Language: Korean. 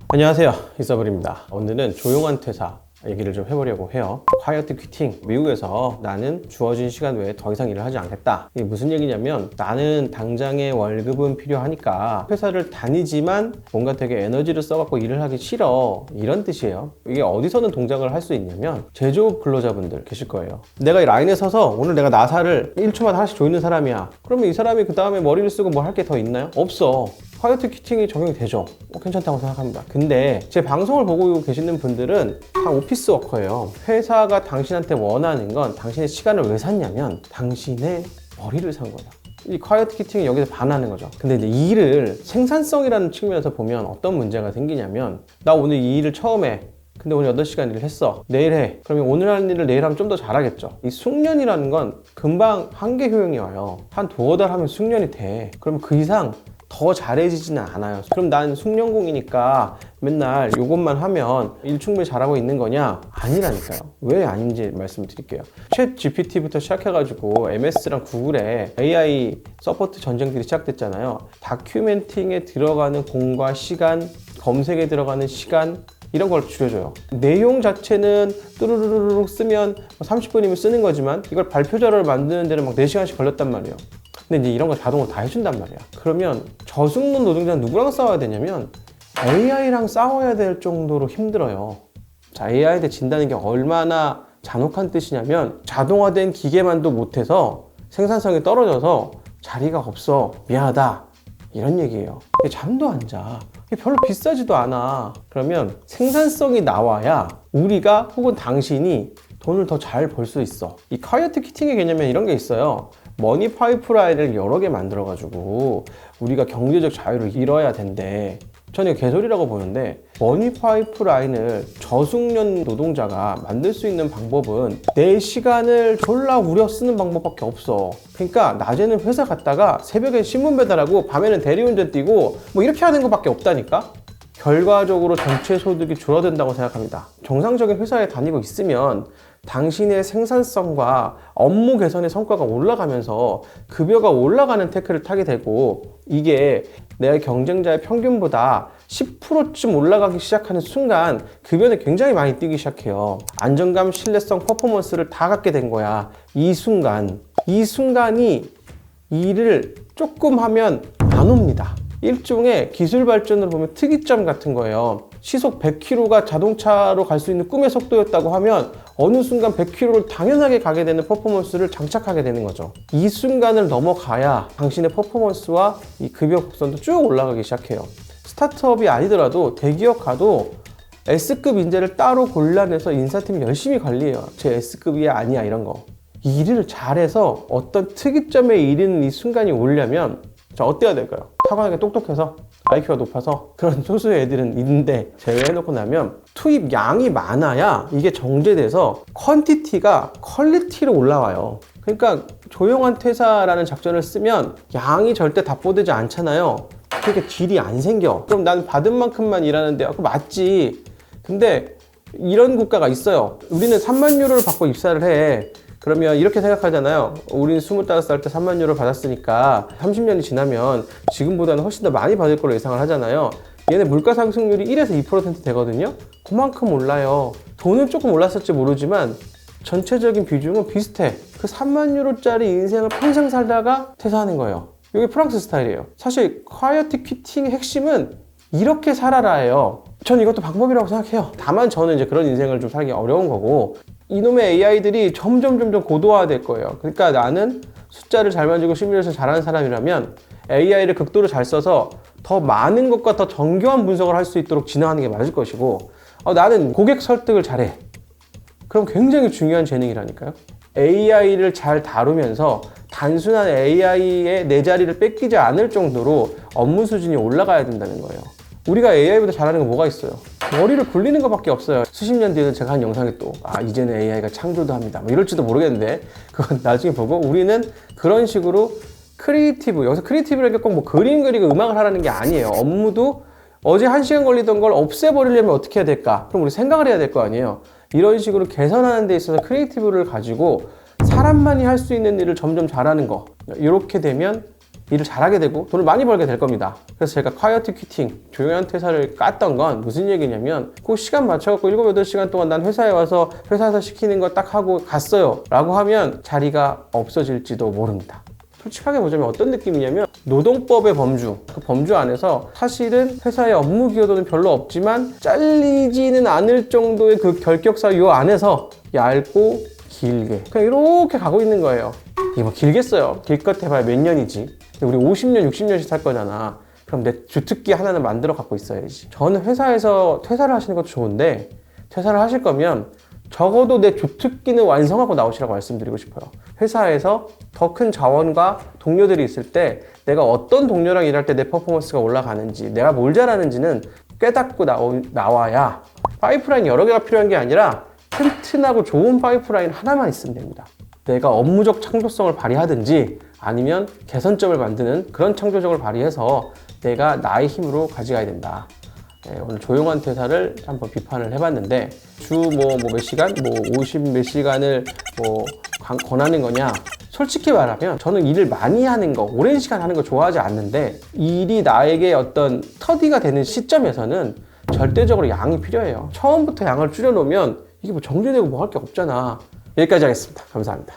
안녕하세요, 이서블입니다. 오늘은 조용한 퇴사 얘기를 좀 해보려고 해요. quiet quitting. 미국에서 나는 주어진 시간 외에 더 이상 일을 하지 않겠다. 이게 무슨 얘기냐면 나는 당장의 월급은 필요하니까 회사를 다니지만 뭔가 되게 에너지를 써갖고 일을 하기 싫어, 이런 뜻이에요. 이게 어디서는 동작을 할 수 있냐면 제조업 근로자분들 계실 거예요. 내가 이 라인에 서서 오늘 내가 나사를 1초마다 하나씩 조이는 사람이야. 그러면 이 사람이 그 다음에 머리를 쓰고 뭐 할 게 더 있나요? 없어. 콰이어트 퀴팅이 적용이 되죠. 괜찮다고 생각합니다. 근데 제 방송을 보고 계시는 분들은 다 오피스 워커예요. 회사가 당신한테 원하는 건 당신의 시간을 왜 샀냐면 당신의 머리를 산 거예요. 이 콰이어트 퀴팅이 여기서 반하는 거죠. 근데 이제 이 일을 생산성이라는 측면에서 보면 어떤 문제가 생기냐면 나 오늘 이 일을 처음 해. 근데 오늘 8시간 일을 했어. 내일 해. 그러면 오늘 하는 일을 내일 하면 좀 더 잘하겠죠. 이 숙련이라는 건 금방 한계 효용이 와요. 한 두어 달 하면 숙련이 돼. 그러면 그 이상 더 잘해지지는 않아요. 그럼 난 숙련공이니까 맨날 이것만 하면 일 충분히 잘하고 있는 거냐? 아니라니까요. 왜 아닌지 말씀드릴게요. 챗 GPT부터 시작해가지고 MS랑 구글에 AI 서포트 전쟁들이 시작됐잖아요. 다큐멘팅에 들어가는 공과 시간, 검색에 들어가는 시간, 이런 걸 줄여줘요. 내용 자체는 뚜루루루룩 쓰면 30분이면 쓰는 거지만 이걸 발표 자료를 만드는 데는 막 4시간씩 걸렸단 말이에요. 근데 이제 이런 거 자동으로 다 해준단 말이야. 그러면 저숙련 노동자는 누구랑 싸워야 되냐면 AI랑 싸워야 될 정도로 힘들어요. 자, AI한테 진다는 게 얼마나 잔혹한 뜻이냐면 자동화된 기계만도 못해서 생산성이 떨어져서 자리가 없어, 미안하다, 이런 얘기예요. 잠도 안 자. 별로 비싸지도 않아. 그러면 생산성이 나와야 우리가 혹은 당신이 돈을 더 잘 벌 수 있어. 이 콰이어트 퀴팅의 개념에 이런 게 있어요. 머니 파이프라인을 여러 개 만들어가지고 우리가 경제적 자유를 이뤄야 된대. 저는 이거 개소리라고 보는데, 머니 파이프라인을 저숙련 노동자가 만들 수 있는 방법은 내 시간을 졸라 우려 쓰는 방법밖에 없어. 그러니까 낮에는 회사 갔다가 새벽에 신문 배달하고 밤에는 대리운전 뛰고 뭐 이렇게 하는 것밖에 없다니까? 결과적으로 전체 소득이 줄어든다고 생각합니다. 정상적인 회사에 다니고 있으면 당신의 생산성과 업무 개선의 성과가 올라가면서 급여가 올라가는 태클을 타게 되고, 이게 내 경쟁자의 평균보다 10%쯤 올라가기 시작하는 순간 급여는 굉장히 많이 뛰기 시작해요. 안정감, 신뢰성, 퍼포먼스를 다 갖게 된 거야. 이 순간이 일을 조금 하면 안 옵니다. 일종의 기술 발전으로 보면 특이점 같은 거예요. 시속 100km가 자동차로 갈 수 있는 꿈의 속도였다고 하면 어느 순간 100km를 당연하게 가게 되는 퍼포먼스를 장착하게 되는 거죠. 이 순간을 넘어가야 당신의 퍼포먼스와 이 급여 곡선도 쭉 올라가기 시작해요. 스타트업이 아니더라도 대기업 가도 S급 인재를 따로 골라내서 인사팀이 열심히 관리해요. 제 S급이 아니야, 이런 거. 이 일을 잘해서 어떤 특이점에 이르는 이 순간이 오려면 자, 어때야 될까요? 타고나게 똑똑해서 IQ가 높아서 그런 소수의 애들은 있는데 제외해놓고 나면 투입 양이 많아야 이게 정제돼서 퀀티티가 퀄리티로 올라와요. 그러니까 조용한 퇴사라는 작전을 쓰면 양이 절대 답보되지 않잖아요. 그러니까 질이 안 생겨. 그럼 나는 받은 만큼만 일하는데 그거 맞지. 근데 이런 국가가 있어요. 우리는 3만 유로를 받고 입사를 해. 그러면 이렇게 생각하잖아요. 우리는 25살 때 3만 유로 받았으니까 30년이 지나면 지금보다는 훨씬 더 많이 받을 걸로 예상을 하잖아요. 얘네 물가 상승률이 1에서 2% 되거든요. 그만큼 올라요. 돈은 조금 올랐을지 모르지만 전체적인 비중은 비슷해. 그 3만 유로짜리 인생을 평생 살다가 퇴사하는 거예요. 이게 프랑스 스타일이에요. 사실 콰이어트 퀴팅의 핵심은 이렇게 살아라예요. 전 이것도 방법이라고 생각해요. 다만 저는 이제 그런 인생을 좀 살기 어려운 거고, 이놈의 AI들이 점점 고도화될 거예요. 그러니까 나는 숫자를 잘 만지고 시뮬레이션 잘하는 사람이라면 AI를 극도로 잘 써서 더 많은 것과 더 정교한 분석을 할 수 있도록 진행하는 게 맞을 것이고, 나는 고객 설득을 잘해. 그럼 굉장히 중요한 재능이라니까요. AI를 잘 다루면서 단순한 AI의 내 자리를 뺏기지 않을 정도로 업무 수준이 올라가야 된다는 거예요. 우리가 AI보다 잘하는 건 뭐가 있어요? 머리를 굴리는 것밖에 없어요. 수십 년 뒤에는 제가 한 영상에 또 이제는 AI가 창조도 합니다, 뭐 이럴지도 모르겠는데 그건 나중에 보고, 우리는 그런 식으로 크리에이티브, 여기서 크리에이티브라는 게 꼭 뭐 그림 그리고 음악을 하라는 게 아니에요. 업무도 어제 1시간 걸리던 걸 없애버리려면 어떻게 해야 될까? 그럼 우리 생각을 해야 될 거 아니에요. 이런 식으로 개선하는 데 있어서 크리에이티브를 가지고 사람만이 할 수 있는 일을 점점 잘하는 거, 이렇게 되면 일을 잘하게 되고 돈을 많이 벌게 될 겁니다. 그래서 제가 콰이어트 퀴팅, 조용한 퇴사를 깠던 건 무슨 얘기냐면 그 시간 맞춰갖고 7, 8시간 동안 난 회사에 와서 회사에서 시키는 거 딱 하고 갔어요 라고 하면 자리가 없어질지도 모릅니다. 솔직하게 보자면 어떤 느낌이냐면 노동법의 범주, 그 범주 안에서 사실은 회사의 업무 기여도는 별로 없지만 잘리지는 않을 정도의 그 결격사 요 안에서 얇고 길게 그냥 이렇게 가고 있는 거예요. 이게 뭐 길겠어요. 길것 해봐야 몇 년이지. 우리 50년, 60년씩 살 거잖아. 그럼 내 주특기 하나는 만들어 갖고 있어야지. 저는 회사에서 퇴사를 하시는 것도 좋은데 퇴사를 하실 거면 적어도 내 주특기는 완성하고 나오시라고 말씀드리고 싶어요. 회사에서 더 큰 자원과 동료들이 있을 때 내가 어떤 동료랑 일할 때 내 퍼포먼스가 올라가는지 내가 뭘 잘하는지는 깨닫고 나와야 파이프라인 여러 개가 필요한 게 아니라 튼튼하고 좋은 파이프라인 하나만 있으면 됩니다. 내가 업무적 창조성을 발휘하든지 아니면 개선점을 만드는 그런 창조적을 발휘해서 내가 나의 힘으로 가져가야 된다. 오늘 조용한 퇴사를 한번 비판을 해봤는데 주 몇 시간, 50 몇 시간을 권하는 거냐? 솔직히 말하면 저는 일을 많이 하는 거, 오랜 시간 하는 거 좋아하지 않는데 일이 나에게 어떤 스터디가 되는 시점에서는 절대적으로 양이 필요해요. 처음부터 양을 줄여놓으면 이게 뭐 정리되고 뭐 할 게 없잖아. 여기까지 하겠습니다. 감사합니다.